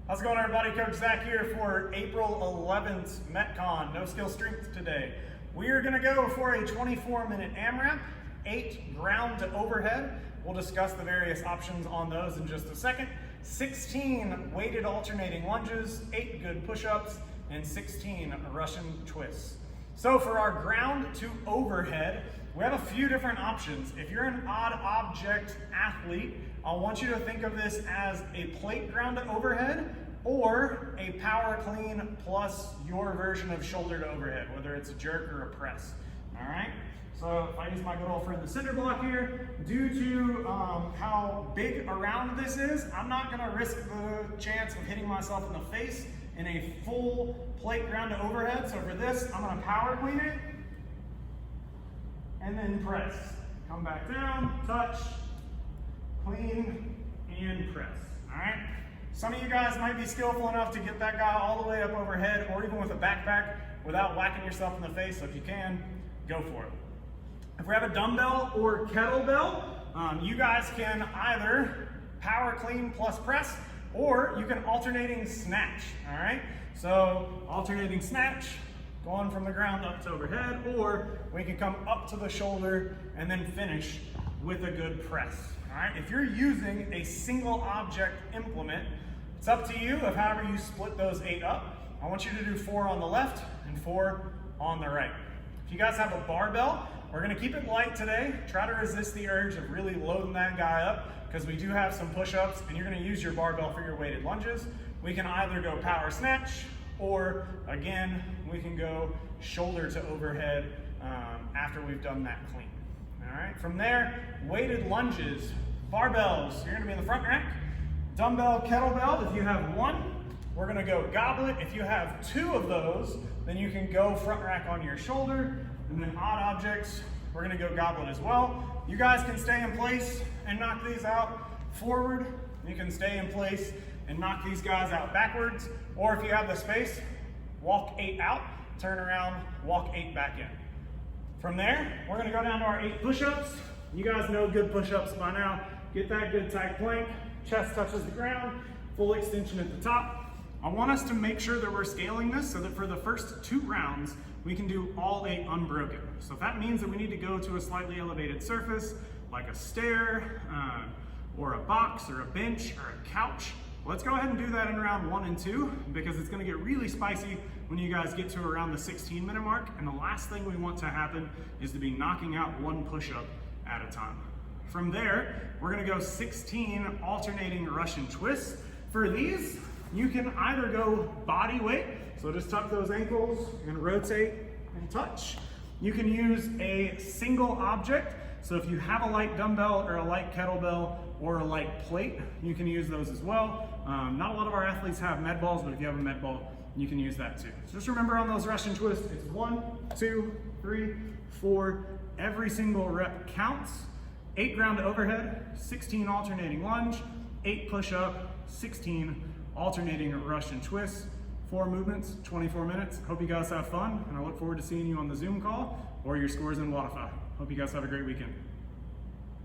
How's it going, everybody? Coach Zach here for April 11th Metcon. No skill strength today. We are going to go for a 24-minute AMRAP, 8 ground to overhead. We'll discuss the various options on those in just a second. 16 weighted alternating lunges, 8 good push-ups, and 16 Russian twists. So for our ground to overhead, we have a few different options. If you're an odd object athlete, I want you to think of this as a plate ground to overhead or a power clean plus your version of shoulder to overhead, whether it's a jerk or a press. All right? So if I use my good old friend the cinder block here, due to how big a round this is, I'm not gonna risk the chance of hitting myself in the face in a full plate ground to overhead. So for this, I'm gonna power clean it and then press. Come back down, touch, clean, and press. All right? Some of you guys might be skillful enough to get that guy all the way up overhead or even with a backpack without whacking yourself in the face. So if you can, go for it. If we have a dumbbell or kettlebell, you guys can either power clean plus press, or you can alternating snatch, all right? So alternating snatch, going from the ground up to overhead, or we can come up to the shoulder and then finish with a good press, all right? If you're using a single object implement, it's up to you of however you split those 8 up. I want you to do 4 on the left and 4 on the right. If you guys have a barbell, we're gonna keep it light today. Try to resist the urge of really loading that guy up because we do have some push-ups and you're gonna use your barbell for your weighted lunges. We can either go power snatch or again, we can go shoulder to overhead after we've done that clean. All right, from there, weighted lunges, barbells, you're gonna be in the front rack. Dumbbell, kettlebell, if you have 1, we're gonna go goblet. If you have 2 of those, then you can go front rack on your shoulder. And then odd objects, we're gonna go goblet as well. You guys can stay in place and knock these out forward. You can stay in place and knock these guys out backwards. Or if you have the space, walk 8 out, turn around, walk 8 back in. From there, we're gonna go down to our 8 push-ups. You guys know good push-ups by now. Get that good tight plank, chest touches the ground, full extension at the top. I want us to make sure that we're scaling this so that for the first 2 rounds, we can do all 8 unbroken. So if that means that we need to go to a slightly elevated surface, like a stair, or a box, or a bench, or a couch, let's go ahead and do that in round 1 and 2, because it's gonna get really spicy when you guys get to around the 16-minute mark, and the last thing we want to happen is to be knocking out 1 push-up at a time. From there, we're gonna go 16 alternating Russian twists. For these, you can either go body weight, so just tuck those ankles and rotate and touch. You can use a single object, so if you have a light dumbbell or a light kettlebell or a light plate, you can use those as well. Not a lot of our athletes have med balls, but if you have a med ball, you can use that too. So just remember on those Russian twists, it's 1, 2, 3, 4, every single rep counts. 8 ground to overhead, 16 alternating lunge, 8 push up, 16 alternating Russian twists, 4 movements, 24 minutes. Hope you guys have fun, and I look forward to seeing you on the Zoom call or your scores in Wi-Fi. Hope you guys have a great weekend.